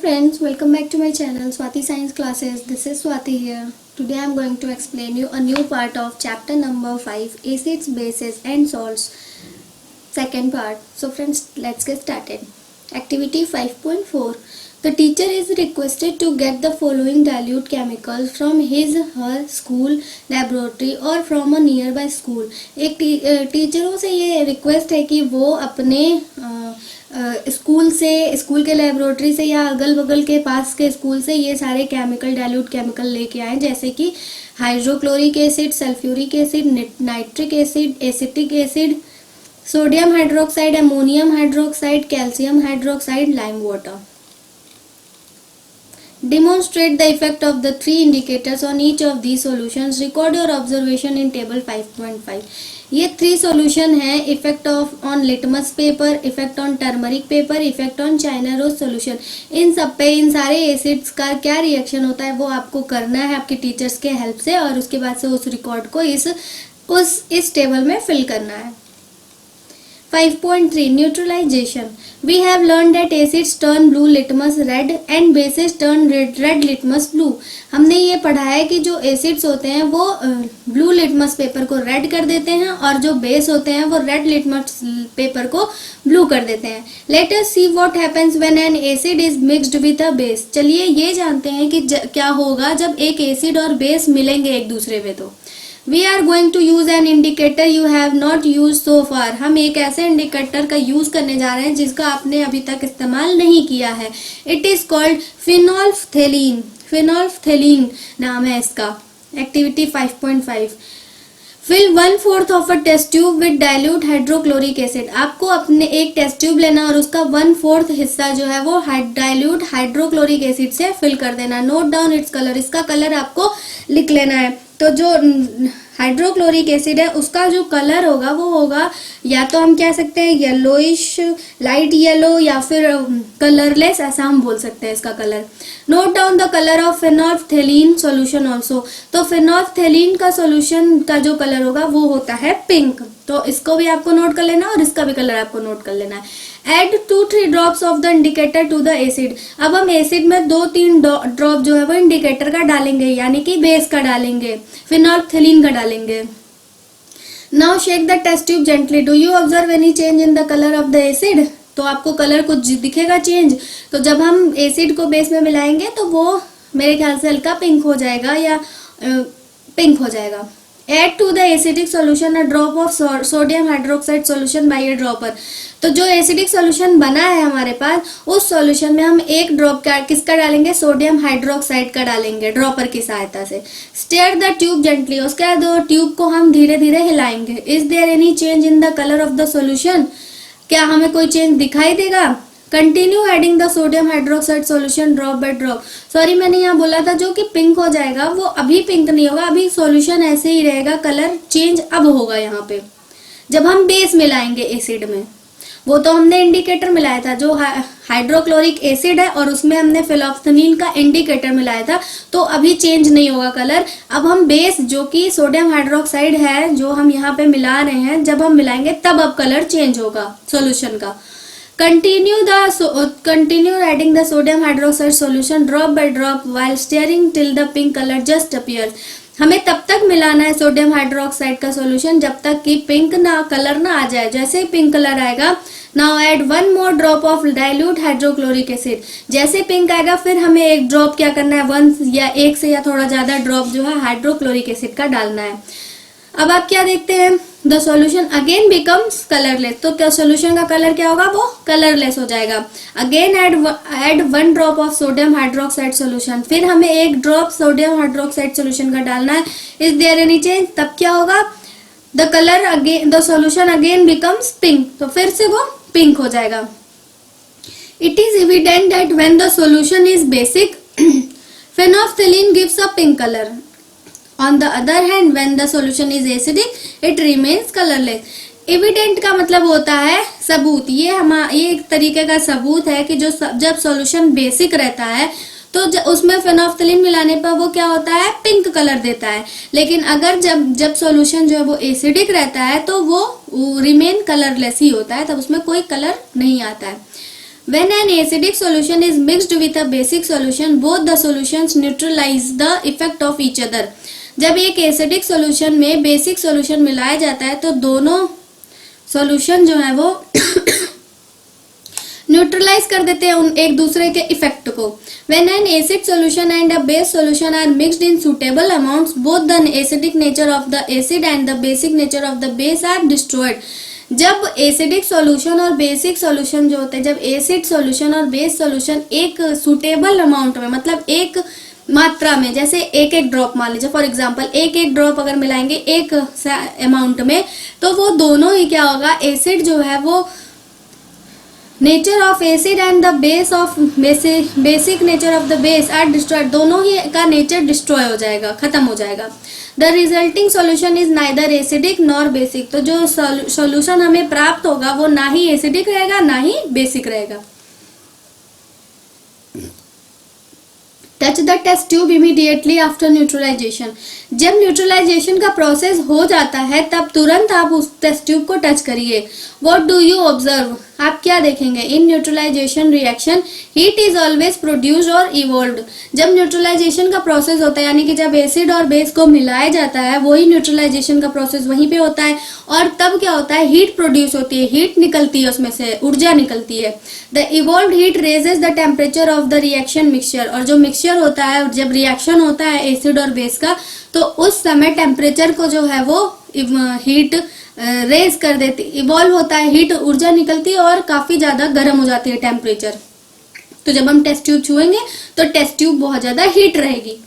friends, welcome back to my channel Swati Science Classes. This is Swati here. Today I am going to explain you a new part of chapter number 5, acids, bases and salts. Second part. So friends, let's get started. Activity 5.4. The teacher is requested to get the following dilute chemicals from his/her school laboratory or from a nearby school. एक टीचरों से ये request है कि वो अपने school के laboratory से या अगल बगल के पास के स्कूल से ये सारे केमिकल डाइल्यूट केमिकल लेके आए, जैसे कि hydrochloric acid, sulphuric acid, nitric acid, acetic acid, sodium hydroxide, ammonium hydroxide, calcium hydroxide, lime water. Demonstrate the effect of the three indicators on each of these solutions. Record your observation in table 5.5. ये 3 solution है. Effect of on litmus paper, effect on turmeric paper, effect on China rose solution. इन सब पे इन सारे acids का क्या reaction होता है वो आपको करना है आपके टीचर्स के हेल्प से, और उसके बाद से उस रिकॉर्ड को इस टेबल में फिल करना है. 5.3 Neutralization. We have learned that acids turn blue litmus red and bases turn red litmus blue. हमने ये पढ़ा है कि जो एसिड्स होते हैं वो ब्लू लिटमस पेपर को रेड कर देते हैं और जो बेस होते हैं वो रेड लिटमस पेपर को ब्लू कर देते हैं. Let us see what happens when an acid is mixed with a base. चलिए ये जानते हैं कि क्या होगा जब एक एसिड और बेस मिलेंगे एक दूसरे में. तो We are going to use an indicator you have not used so far. हम एक ऐसे इंडिकेटर का यूज करने जा रहे हैं जिसका आपने अभी तक इस्तेमाल नहीं किया है. It is called phenolphthalein. phenolphthalein नाम है इसका. Activity 5.5. Fill 1/4 of a test tube with dilute hydrochloric acid. आपको अपने एक टेस्ट ट्यूब लेना और उसका 1/4 हिस्सा जो है वो डाइल्यूट हाइड्रोक्लोरिक एसिड से फिल कर देना. Note down its colour. इसका कलर आपको लिख लेना है. तो जो हाइड्रोक्लोरिक एसिड है उसका जो कलर होगा वो होगा, या तो हम कह सकते हैं येलोइश, लाइट येलो, या फिर कलरलेस, ऐसा हम बोल सकते हैं इसका colour. Note down the colour of phenolphthalein solution also. तो फेनोल्फथेलीन का सॉल्यूशन का जो कलर होगा वो होता है पिंक. तो इसको भी आपको नोट कर लेना और इसका भी कलर आपको नोट कर लेना है. Add 2-3 drops of the indicator to the acid. अब हम एसिड में 2-3 ड्रॉप जो है वो इंडिकेटर का डालेंगे, यानी कि बेस का डालेंगे, फेनोल्फथेलीन का डालेंगे. Now shake the test tube gently. Do you observe any change in the color of the acid? तो आपको कलर कुछ दिखेगा चेंज. तो जब हम एसिड को बेस में मिलाएंगे तो वो मेरे ख्याल से हल्का पिंक हो जाएगा या पिंक हो जाएगा. Add to the acidic solution a drop of sodium hydroxide solution by a dropper. तो जो एसिडिक सॉल्यूशन बना है हमारे पास, उस सॉल्यूशन में हम एक ड्रॉप किसका डालेंगे, सोडियम हाइड्रोक्साइड का डालेंगे ड्रॉपर की सहायता से. Stir the tube gently. उसके बाद ट्यूब को हम धीरे धीरे हिलाएंगे. Is there any change in the colour of the solution. क्या हमें कोई चेंज दिखाई देगा. Continue adding the sodium hydroxide solution drop by drop. Sorry, मैंने यहाँ बोला था जो कि पिंक हो जाएगा वो अभी पिंक नहीं होगा, अभी सॉल्यूशन ऐसे ही रहेगा, कलर चेंज अब होगा यहाँ पे जब हम बेस मिलाएंगे एसिड में. वो तो हमने इंडिकेटर मिलाया था जो हाइड्रोक्लोरिक एसिड है और उसमें हमने फेनोल्फथेलीन का इंडिकेटर मिलाया था, तो अभी चेंज नहीं होगा कलर. अब हम बेस जो कि सोडियम हाइड्रोक्साइड है जो हम यहाँ पे मिला रहे हैं, जब हम मिलाएंगे तब अब कलर चेंज होगा सॉल्यूशन का. Continue adding the sodium hydroxide solution drop by drop while stirring till the pink color just appears. हमें तब तक मिलाना है सोडियम हाइड्रोक्साइड का सॉल्यूशन जब तक कि पिंक कलर ना आ जाए. जैसे ही पिंक कलर आएगा, now add 1 more drop of dilute hydrochloric acid. जैसे पिंक आएगा फिर हमें एक ड्रॉप क्या करना है, 1 या 1 से या थोड़ा ज्यादा ड्रॉप जो है हाइड्रोक्लोरिक एसिड का डालना है. अब आप क्या देखते हैं, the solution again becomes colourless. तो क्या सॉल्यूशन का कलर क्या होगा, वो कलरलेस हो जाएगा. Again add 1 drop of sodium hydroxide solution. फिर हमें एक ड्रॉप सोडियम हाइड्रोक्साइड सॉल्यूशन का डालना है. Is there any change. तब क्या होगा, the colour again the solution again becomes pink. तो फिर से वो पिंक हो जाएगा. It is evident that when the solution is basic phenolphthalein gives a pink colour. On the other hand, when the solution is acidic, it remains colorless. Evident का मतलब होता है सबूत. ये एक तरीके का सबूत है कि जब सॉल्यूशन बेसिक रहता है तो उसमें फेनोल्फथेलीन मिलाने पर वो क्या होता है, पिंक कलर देता है. लेकिन अगर जब सॉल्यूशन जो है वो एसिडिक रहता है तो वो रिमेन कलरलेस ही होता है, तब उसमें कोई कलर नहीं आता है. When an acidic solution is mixed with a basic solution, both the solutions neutralize the effect of each other. जब एक एसिडिक सॉल्यूशन में बेसिक सॉल्यूशन मिलाया जाता है तो दोनों सॉल्यूशन जो है वो न्यूट्रलाइज कर देते हैं उन एक दूसरे के इफेक्ट को. When an acid solution and a base solution are mixed in suitable amounts, both the acidic nature of the acid and the basic nature of the base are destroyed. जब acidic solution और basic solution जो होते हैं, जब acid solution और base solution एक suitable amount में, मतलब एक मात्रा में, जैसे एक एक ड्रॉप मान लीजिए फॉर एग्जांपल, एक एक ड्रॉप अगर मिलाएंगे एक अमाउंट में, तो वो दोनों ही क्या होगा, एसिड जो है वो nature of acid and the base of basic nature of the base are destroyed, दोनों ही का नेचर डिस्ट्रॉय हो जाएगा, खत्म हो जाएगा. The resulting solution is neither acidic nor basic, तो जो सॉल्यूशन हमें प्राप्त होगा वो ना ही एसिडिक रहेगा ना ही बेसिक रहेगा. Touch the test tube immediately after neutralisation. जब न्यूट्रलाइजेशन का प्रोसेस हो जाता है तब तुरंत आप उस टेस्ट ट्यूब को टच करिए. व्हाट डू यू ऑब्जर्व, आप क्या देखेंगे? In neutralisation reaction heat is always produced और इवॉल्व्ड. जब न्यूट्रलाइजेशन का प्रोसेस होता है, यानी कि जब एसिड और बेस को मिलाया जाता है, वही न्यूट्रलाइजेशन का प्रोसेस वहीं पे होता है, और तब क्या होता है, हीट प्रोड्यूस होती है, हीट निकलती है, उसमें से ऊर्जा निकलती है. The evolved heat raises the temperature of the reaction mixture, और जो मिक्सचर होता है, जब रिएक्शन होता है एसिड और बेस का, तो उस समय टेम्परेचर को जो है वो हीट रेज कर देती, इवॉल्व होता है, हीट ऊर्जा निकलती है और काफी ज्यादा गर्म हो जाती है टेम्परेचर. तो जब हम टेस्ट ट्यूब छुएंगे तो टेस्ट ट्यूब बहुत ज्यादा हीट रहेगी.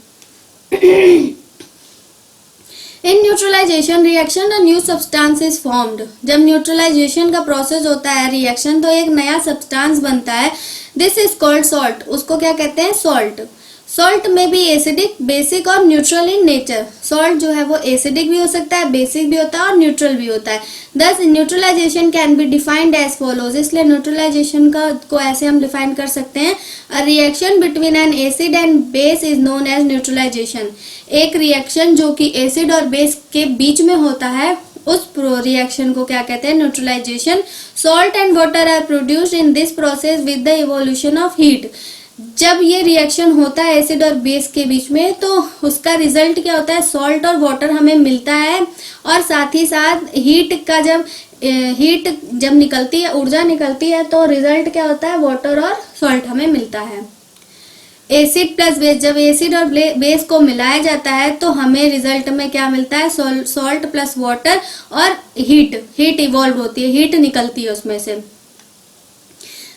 In neutralisation reaction a new substance is formed. जब न्यूट्रलाइजेशन का प्रोसेस होता है रिएक्शन, तो एक नया सब्सटेंस बनता है. This is called salt. उसको क्या कहते हैं? सॉल्ट. सॉल्ट में भी एसिडिक, बेसिक और न्यूट्रल इन नेचर. सॉल्ट जो है वो एसिडिक भी हो सकता है, बेसिक भी होता है और न्यूट्रल भी होता है. This neutralisation can be defined as follows. इसलिए न्यूट्रलाइजेशन को ऐसे हम डिफाइन कर सकते हैं. A reaction between an acid and base is known as neutralisation. एक रिएक्शन जो कि एसिड और बेस के बीच में होता है, उस रिएक्शन को क्या कहते हैं? Neutralisation. Salt and water are produced in this process with the evolution of heat. जब ये रिएक्शन होता है एसिड और बेस के बीच में, तो उसका रिजल्ट क्या होता है? सॉल्ट और वाटर हमें मिलता है, और साथ ही साथ हीट का जब निकलती है, ऊर्जा निकलती है, तो रिजल्ट क्या होता है? वाटर और सॉल्ट हमें मिलता है. एसिड प्लस बेस, जब एसिड और बेस को मिलाया जाता है तो हमें रिजल्ट में क्या मिलता है? सॉल्ट प्लस वाटर और हीट इवॉल्व होती है, हीट निकलती है उसमें से.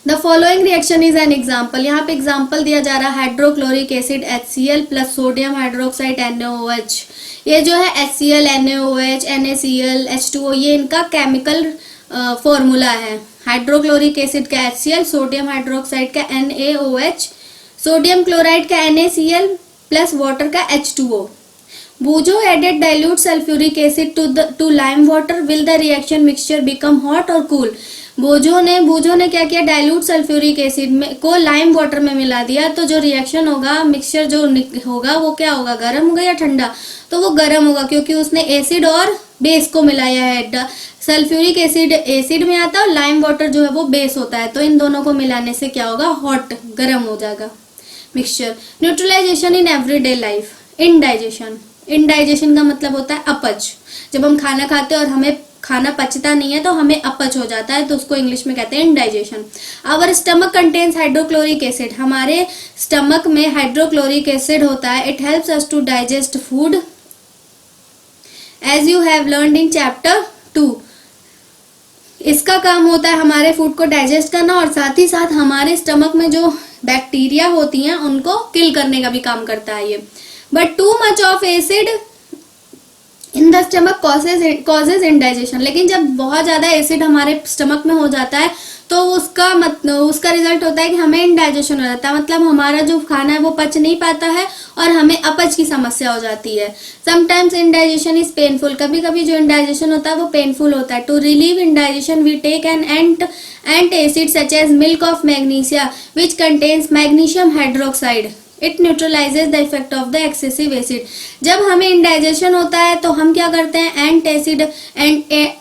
The following reaction is an example. यहाँ पे एग्जाम्पल दिया जा रहा है hydrochloric acid HCl plus sodium hydroxide NaOH. ये जो है HCl, NaOH, NaCl, H2O, ये इनका केमिकल फॉर्मूला है. हाइड्रोक्लोरिक एसिड का HCl, सोडियम हाइड्रोक्साइड का NaOH, सोडियम क्लोराइड का NaCl प्लस वाटर का H2O. Bujo added dilute sulfuric acid to lime water. Will the reaction mixture become hot or cool? बोजो ने क्या किया? डाइल्यूट सल्फ्यूरिक एसिड में को लाइम वाटर में मिला दिया, तो जो रिएक्शन होगा, मिक्सचर जो होगा वो क्या होगा? गर्म होगा या ठंडा? तो वो गर्म होगा, क्योंकि उसने एसिड और बेस को मिलाया है. सल्फ्यूरिक एसिड में आता है और लाइम वाटर जो है वो बेस होता है, तो इन दोनों को मिलाने से क्या होगा? हॉट, गर्म हो जाएगा mixture. Neutralisation in everyday life. Indigestion का मतलब होता है अपच. जब हम खाना खाते हैं और हमें खाना पचता नहीं है तो हमें अपच हो जाता है, तो उसको इंग्लिश में कहते हैं indigestion. Our stomach contains hydrochloric acid. हमारे स्टमक में हाइड्रोक्लोरिक एसिड होता है. It helps us to digest food as you have learned in chapter 2. इसका काम होता है हमारे फूड को डाइजेस्ट करना, और साथ ही साथ हमारे स्टमक में जो बैक्टीरिया होती हैं उनको किल करने का भी काम करता है ये. But too much of acid in the stomach causes indigestion. लेकिन जब बहुत ज्यादा एसिड हमारे स्टमक में हो जाता है तो उसका रिजल्ट होता है कि हमें इंडाइजेशन हो जाता है, मतलब हमारा जो खाना है वो पच नहीं पाता है और हमें अपच की समस्या हो जाती है. Sometimes indigestion is painful. कभी कभी जो इंडाइजेशन होता है वो पेनफुल होता है. To relieve indigestion we take an antacid such as milk of magnesia which contains magnesium hydroxide. It neutralises the effect of the excessive acid. जब हमें इंडाइजेशन होता है तो हम क्या करते हैं,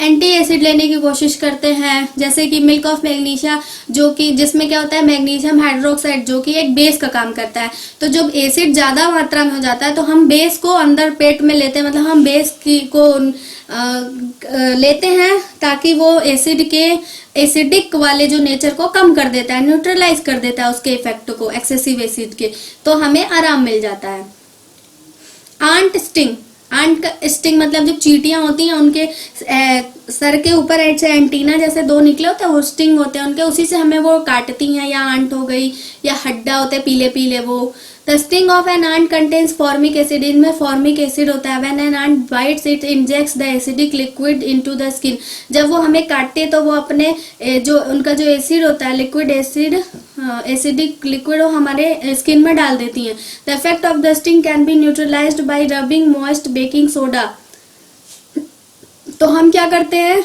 एंटी एसिड लेने की कोशिश करते हैं, जैसे कि मिल्क ऑफ मैग्नीशिया, जो कि जिसमें क्या होता है मैग्नीशियम हाइड्रोक्साइड, जो कि एक बेस का काम करता है। तो जब एसिड ज़्यादा मात्रा में हो जाता है तो हम बेस को अंदर पेट में लेते हैं, मतलब हम बेस को लेते हैं ताकि वो एसिडिक वाले जो नेचर को कम कर देता है, न्यूट्रलाइज कर देता है उसके इफेक्ट को एक्सेसिव एसिड के, तो हमें आराम मिल जाता है। आंट स्टिंग मतलब जब चींटियां होती हैं उनके सर के ऊपर ऐसे एंटीना जैसे दो निकले होते हैं, वो स्टिंग होते हैं उनके, उसी से हमें वो काटती हैं, या आंट हो गई या हड्डा होते हैं पीले पीले वो। The sting of an ant contains formic acid, इनमें फॉर्मिक एसिड होता है। When an ant bites it injects the acidic liquid into the skin, जब वो हमें काटते हैं तो वो अपने जो उनका जो एसिड होता है लिक्विड एसिडिक लिक्विड वो हमारे स्किन में डाल देती हैं। The effect of the sting can be neutralised bye rubbing moist baking soda. तो हम क्या करते हैं,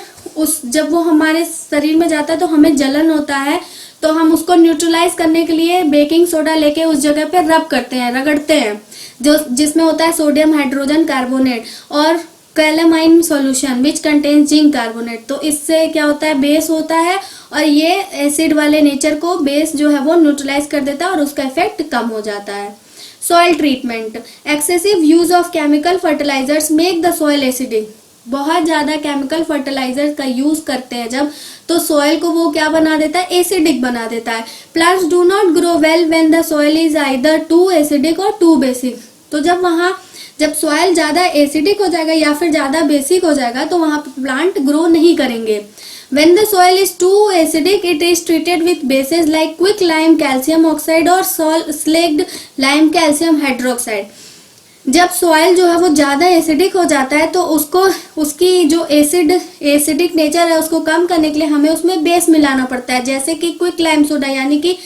जब वो हमारे शरीर में जाता है तो हमें जलन होता है, तो हम उसको न्यूट्रलाइज करने के लिए बेकिंग सोडा लेके उस जगह पे रब करते हैं, रगड़ते हैं, जिसमें होता है सोडियम हाइड्रोजन कार्बोनेट और calamine solution which contains zinc carbonate. तो इससे क्या होता है, बेस होता है और ये एसिड वाले नेचर को बेस जो है वो न्यूट्रलाइज कर देता है और उसका इफेक्ट कम हो जाता है। Soil treatment, excessive use of chemical fertilisers make the soil acidic. बहुत ज़्यादा केमिकल फर्टिलाइजर का यूज करते हैं जब, तो सॉइल को वो क्या बना देता है, एसिडिक बना देता है। Plants do not grow well when the soil is either too acidic or too basic. तो जब सॉइल ज़्यादा एसिडिक हो जाएगा या फिर ज़्यादा बेसिक हो जाएगा तो वहाँ प्लांट ग्रो नहीं करेंगे। When the soil is too acidic, it is treated with bases like quick lime calcium oxide और slaked lime calcium hydroxide। जब सॉइल जो है वो ज़्यादा एसिडिक हो जाता है तो उसकी जो एसिडिक नेचर है उसको कम करने के लिए हमें उसमें बेस मिलाना पड़ता है, जैसे कि क्विक लाइम सोडा यानी कि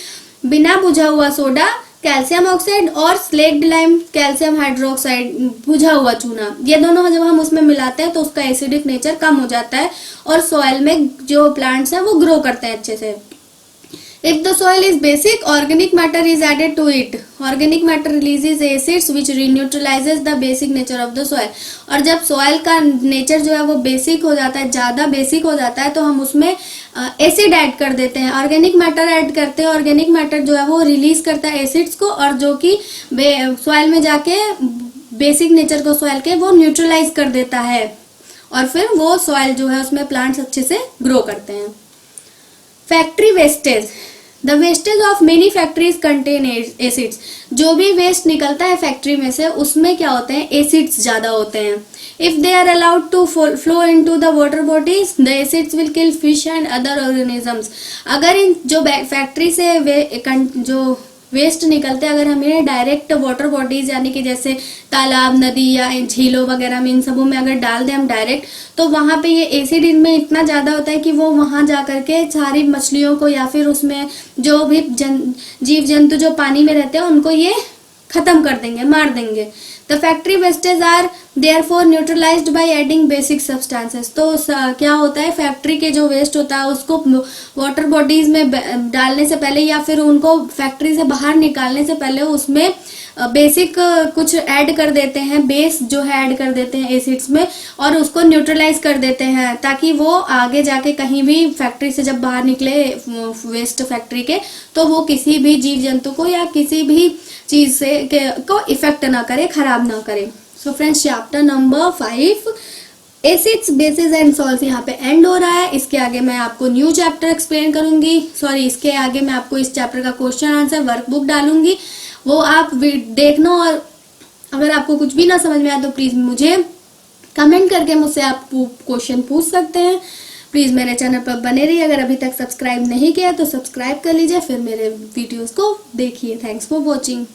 बिना बुझा हुआ सोडा, कैल्शियम ऑक्साइड और स्लेक्ड लाइम कैल्शियम हाइड्रोक्साइड बुझा हुआ चूना। ये दोनों जब हम उसमें मिलाते हैं तो उसका एसिडिक नेचर कम हो जाता है और सॉइल में जो प्लांट्स हैं वो ग्रो करते हैं अच्छे से। If the soil is basic, organic matter is added to it. Organic matter releases acids which neutralizes the basic nature of the soil. और जब सॉइल का नेचर जो है वो बेसिक हो जाता है, ज़्यादा बेसिक हो जाता है, तो हम उसमें एसिड ऐड कर देते हैं, ऑर्गेनिक मैटर ऐड करते हैं। ऑर्गेनिक मैटर जो है वो रिलीज करता है एसिड्स को और जो कि सॉइल में जाके बेसिक नेचर को सॉइल के वो न्यूट्रलाइज कर देता है और फिर वो सॉइल जो है उसमें प्लांट्स अच्छे से ग्रो करते हैं। Factory wastage, the wastage of many factories contain acids. जो भी वेस्ट निकलता है फैक्ट्री में से उसमें क्या होते हैं, एसिड्स ज़्यादा होते हैं। If they are allowed to flow into the water bodies the acids will kill fish and other organisms. अगर इन जो फैक्ट्री से जो वेस्ट निकलते हैं अगर हमें डायरेक्ट वाटर बॉडीज यानी कि जैसे तालाब, नदी या झीलों वगैरह में, इन सबों में अगर डाल दें हम डायरेक्ट, तो वहाँ पे ये एसिड इनमें इतना ज़्यादा होता है कि वो वहाँ जा करके सारी मछलियों को या फिर उसमें जो भी जीव जंतु जो पानी में रहते हैं उनको ये खत्म कर देंगे, मार देंगे। The factory wastage are therefore neutralised by adding basic substances. तो क्या होता है, फैक्ट्री के जो वेस्ट होता है उसको वाटर बॉडीज में डालने से पहले या फिर उनको फैक्ट्री से बाहर निकालने से पहले उसमें बेसिक कुछ ऐड कर देते हैं, बेस जो है ऐड कर देते हैं एसिड्स में और उसको न्यूट्रलाइज कर देते हैं ताकि वो आगे जाके कहीं भी फैक्ट्री से जब बाहर निकले वेस्ट फैक्ट्री के तो वो किसी भी जीव जंतु को या किसी भी चीज से को इफेक्ट ना करे, खराब ना करे। So friends, chapter number 5 acids, basis and salts यहाँ पे एंड हो रहा है। इसके आगे मैं आपको न्यू चैप्टर एक्सप्लेन करूंगी, इसके आगे मैं आपको इस चैप्टर का क्वेश्चन आंसर वर्कबुक डालूंगी, वो आप देखना। और अगर आपको कुछ भी ना समझ में आए तो प्लीज मुझे कमेंट करके मुझसे आप क्वेश्चन पूछ सकते हैं। प्लीज मेरे चैनल पर बने रहिए। अगर अभी तक सब्सक्राइब नहीं किया तो सब्सक्राइब कर लीजिए, फिर मेरे वीडियोस को देखिए। Thanks for watching.